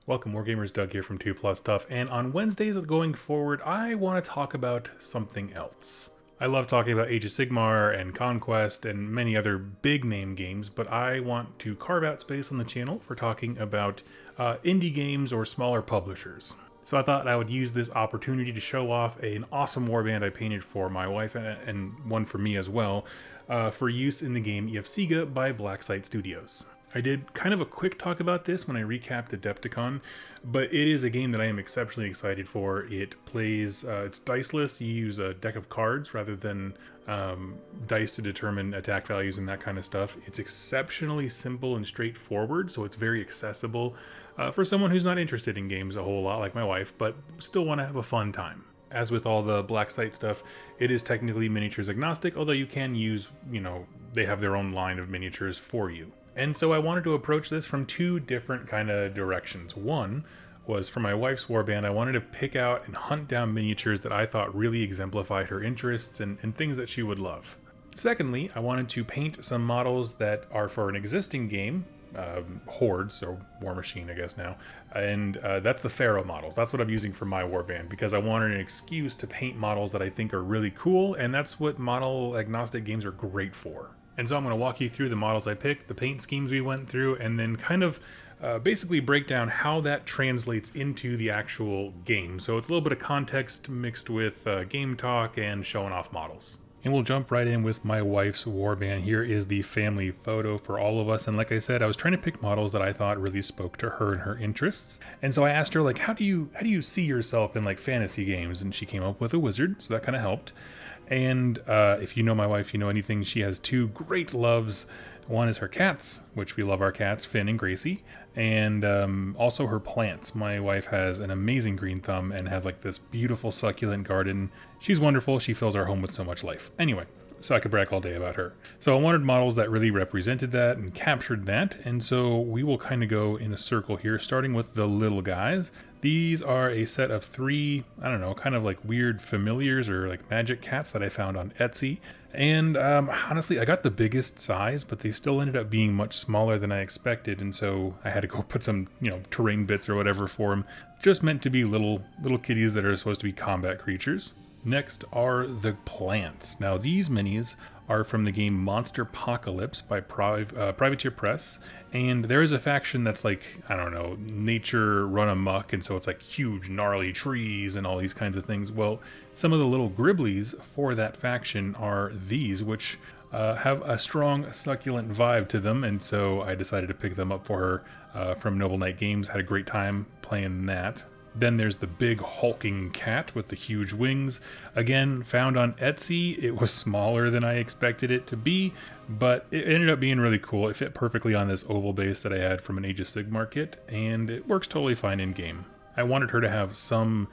Welcome, Wargamers. Doug here from 2 Plus Stuff, and on Wednesdays going forward, I want to talk about something else. I love talking about Age of Sigmar and Conquest and many other big name games, but I want to carve out space on the channel for talking about indie games or smaller publishers. So I thought I would use this opportunity to show off an awesome warband I painted for my wife and one for me as well, for use in the game YAFSIGA by Blacksite Studios. I did kind of a quick talk about this when I recapped Adepticon, but it is a game that I am exceptionally excited for. It plays, it's diceless. You use a deck of cards rather than dice to determine attack values and that kind of stuff. It's exceptionally simple and straightforward, so it's very accessible for someone who's not interested in games a whole lot like my wife, but still want to have a fun time. As with all the Blacksite stuff, it is technically miniatures agnostic, although you can use, they have their own line of miniatures for you. And so I wanted to approach this from two different kind of directions. One was for my wife's warband. I wanted to pick out and hunt down miniatures that I thought really exemplified her interests and things that she would love. Secondly, I wanted to paint some models that are for an existing game, Hordes, or War Machine, I guess now, and that's the Pharaoh models. That's what I'm using for my warband because I wanted an excuse to paint models that I think are really cool, and that's what model agnostic games are great for. And so I'm going to walk you through the models I picked, the paint schemes we went through, and then kind of basically break down how that translates into the actual game. So it's a little bit of context mixed with game talk and showing off models. And we'll jump right in with my wife's warband. Here is the family photo for all of us. And like I said, I was trying to pick models that I thought really spoke to her and her interests. And so I asked her, like, how do you see yourself in like fantasy games? And she came up with a wizard, so that kind of helped. And if you know my wife, you know anything, she has two great loves. One is her cats, which we love our cats, Finn and Gracie, and also her plants. My wife has an amazing green thumb and has like this beautiful succulent garden. She's wonderful. She fills our home with so much life. Anyway, so I could brag all day about her. So I wanted models that really represented that and captured that. And so we will kind of go in a circle here, starting with the little guys. These are a set of three, I don't know, kind of like weird familiars or like magic cats that I found on Etsy. And honestly, I got the biggest size, but they still ended up being much smaller than I expected. And so I had to go put some, terrain bits or whatever for them. Just meant to be little kitties that are supposed to be combat creatures. Next are the plants. Now these minis are from the game Monster Apocalypse by Privateer Press, and there is a faction that's like, I don't know, nature run amok, and so it's like huge gnarly trees and all these kinds of things. Well, some of the little Griblies for that faction are these, which have a strong succulent vibe to them, and so I decided to pick them up for her from Noble Knight Games. Had a great time playing that. Then there's the big hulking cat with the huge wings. Again, found on Etsy. It was smaller than I expected it to be, but it ended up being really cool. It fit perfectly on this oval base that I had from an Age of Sigmar kit, and it works totally fine in game. I wanted her to have some,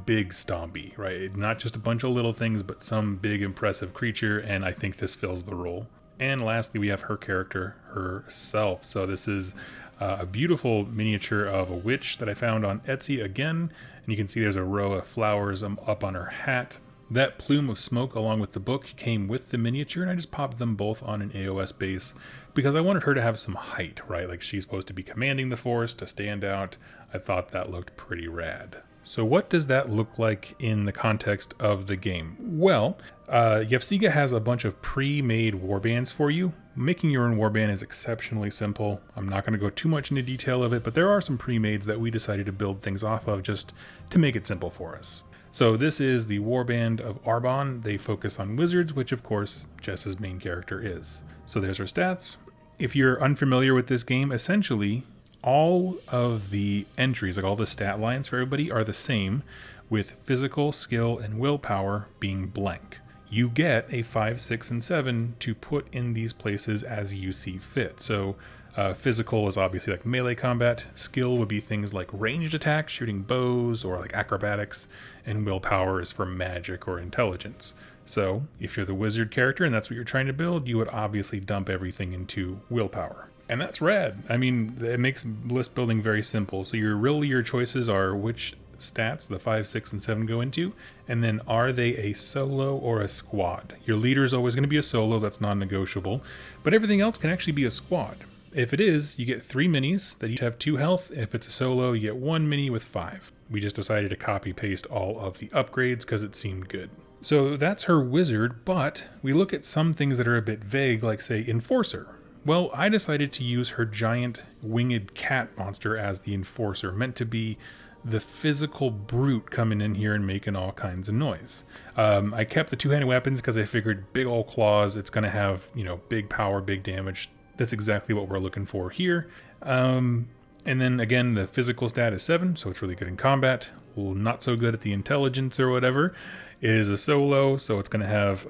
big stompy, right? Not just a bunch of little things, but some big impressive creature, and I think this fills the role. And lastly, we have her character herself. So this is a beautiful miniature of a witch that I found on Etsy again. And you can see there's a row of flowers up on her hat. That plume of smoke along with the book came with the miniature, and I just popped them both on an AOS base because I wanted her to have some height, right? Like she's supposed to be commanding the force to stand out. I thought that looked pretty rad. So what does that look like in the context of the game? Well, YAFSIGA has a bunch of pre-made warbands for you. Making your own warband is exceptionally simple. I'm not going to go too much into detail of it, but there are some pre-mades that we decided to build things off of just to make it simple for us. So this is the warband of Arbon. They focus on wizards, which of course Jess's main character is. So there's her stats. If you're unfamiliar with this game, essentially all of the entries, like all the stat lines for everybody, are the same, with physical, skill, and willpower being blank. You get a 5, 6, and 7 to put in these places as you see fit. So physical is obviously like melee combat. Skill would be things like ranged attacks, shooting bows, or like acrobatics. And willpower is for magic or intelligence. So if you're the wizard character and that's what you're trying to build, you would obviously dump everything into willpower. And that's rad. I mean, it makes list building very simple. So your choices are which stats the 5, 6, and 7 go into, and then are they a solo or a squad? Your leader is always going to be a solo, that's non-negotiable, but everything else can actually be a squad. If it is, you get 3 minis that each have 2 health. If it's a solo, you get 1 mini with 5. We just decided to copy paste all of the upgrades because it seemed good. So that's her wizard, but we look at some things that are a bit vague, like say Enforcer. Well, I decided to use her giant winged cat monster as the Enforcer, meant to be the physical brute coming in here and making all kinds of noise. I kept the 2-handed weapons because I figured big old claws, it's going to have, big power, big damage. That's exactly what we're looking for here. And then again, the physical stat is 7, so it's really good in combat. Not so good at the intelligence or whatever. It is a solo, so it's going to have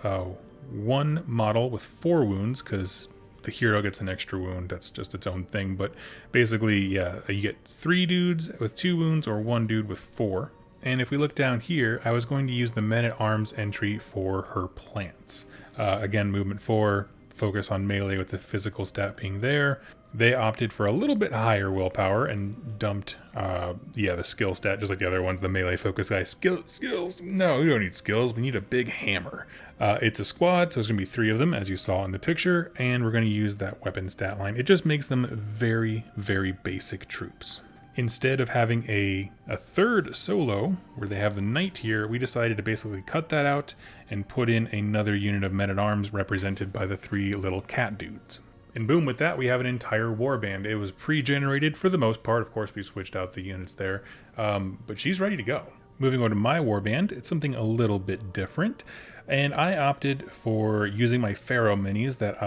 1 model with 4 wounds, because the hero gets an extra wound. That's just its own thing. But basically, yeah, you get 3 dudes with 2 wounds or 1 dude with 4. And if we look down here, I was going to use the men-at-arms entry for her plants. Again, movement 4, focus on melee with the physical stat being there. They opted for a little bit higher willpower and dumped, the skill stat, just like the other ones, the melee focus guy. Skills? No, we don't need skills. We need a big hammer. It's a squad, so there's going to be 3 of them, as you saw in the picture, and we're going to use that weapon stat line. It just makes them very, very basic troops. Instead of having a third solo, where they have the knight here, we decided to basically cut that out and put in another unit of men-at-arms represented by the 3 little cat dudes. And boom, with that, we have an entire warband. It was pre-generated for the most part. Of course, we switched out the units there, but she's ready to go. Moving on to my warband, it's something a little bit different. And I opted for using my Pharaoh minis that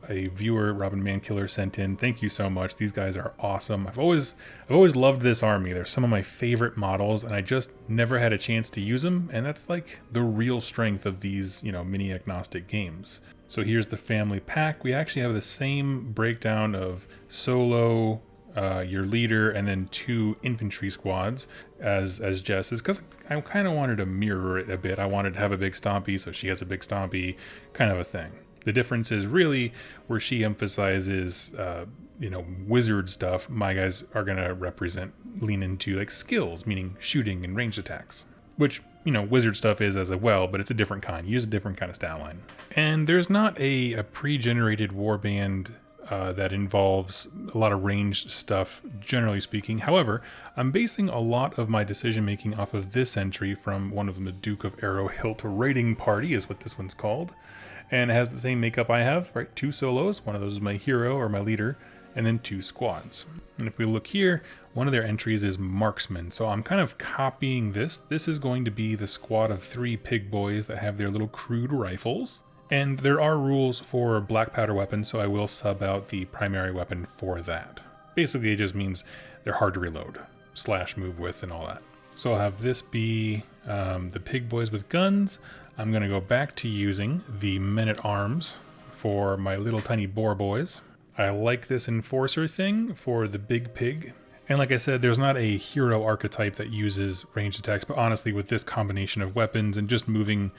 a viewer, Robin Mankiller, sent in. Thank you so much. These guys are awesome. I've always loved this army. They're some of my favorite models, and I just never had a chance to use them. And that's like the real strength of these, mini agnostic games. So here's the family pack. We actually have the same breakdown of solo, your leader, and then 2 infantry squads as Jess's, because I kind of wanted to mirror it a bit. I wanted to have a big stompy, so she has a big stompy, kind of a thing. The difference is really where she emphasizes, wizard stuff. My guys are going to lean into like skills, meaning shooting and ranged attacks, which, wizard stuff is as well, but it's a different kind. You use a different kind of stat line. And there's not a pre-generated warband that involves a lot of ranged stuff, generally speaking. However, I'm basing a lot of my decision making off of this entry from one of them, the Duke of Arrow Hilt Raiding Party is what this one's called. And it has the same makeup I have, right? 2 solos, one of those is my hero or my leader, and then 2 squads. And if we look here, one of their entries is marksman. So I'm kind of copying this. This is going to be the squad of 3 pig boys that have their little crude rifles. And there are rules for black powder weapons, so I will sub out the primary weapon for that. Basically, it just means they're hard to reload, / move with, and all that. So I'll have this be the pig boys with guns. I'm going to go back to using the men-at-arms for my little tiny boar boys. I like this enforcer thing for the big pig. And like I said, there's not a hero archetype that uses ranged attacks, but honestly, with this combination of weapons and just moving,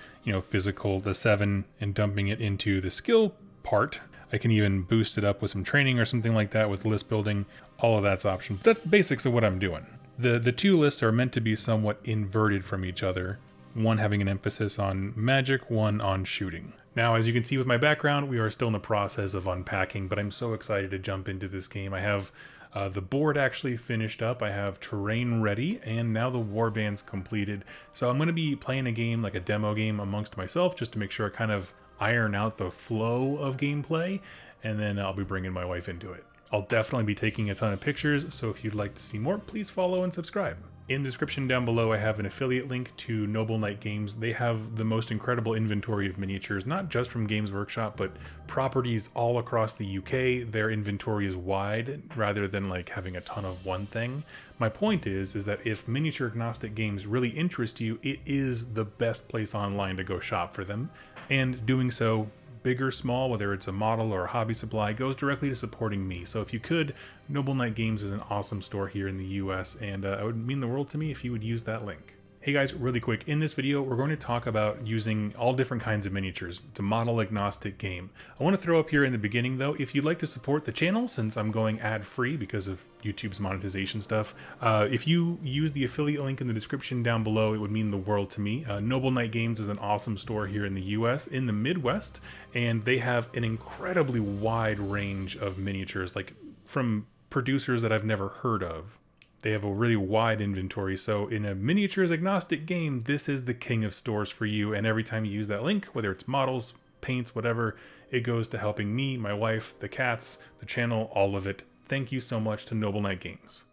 physical, the 7, and dumping it into the skill part, I can even boost it up with some training or something like that with list building. All of that's option. That's the basics of what I'm doing. The 2 lists are meant to be somewhat inverted from each other, one having an emphasis on magic, one on shooting. Now, as you can see with my background, we are still in the process of unpacking, but I'm so excited to jump into this game. I have the board actually finished up. I have terrain ready, and now the warband's completed. So I'm going to be playing a game, like a demo game, amongst myself, just to make sure I kind of iron out the flow of gameplay, and then I'll be bringing my wife into it. I'll definitely be taking a ton of pictures, so if you'd like to see more, please follow and subscribe. In the description down below, I have an affiliate link to Noble Knight Games. They have the most incredible inventory of miniatures, not just from Games Workshop, but properties all across the UK. Their inventory is wide, rather than like having a ton of one thing. My point is that if miniature agnostic games really interest you, it is the best place online to go shop for them. And doing so, big or small, whether it's a model or a hobby supply, goes directly to supporting me. So if you could, Noble Knight Games is an awesome store here in the US, and it would mean the world to me if you would use that link. Hey guys, really quick, in this video we're going to talk about using all different kinds of miniatures. It's a model agnostic game. I want to throw up here in the beginning though, if you'd like to support the channel, since I'm going ad-free because of YouTube's monetization stuff, if you use the affiliate link in the description down below, it would mean the world to me. Noble Knight Games is an awesome store here in the US, in the Midwest, and they have an incredibly wide range of miniatures, like from producers that I've never heard of. They have a really wide inventory, so in a miniatures agnostic game, this is the king of stores for you, and every time you use that link, whether it's models, paints, whatever, it goes to helping me, my wife, the cats, the channel, all of it. Thank you so much to Noble Knight Games.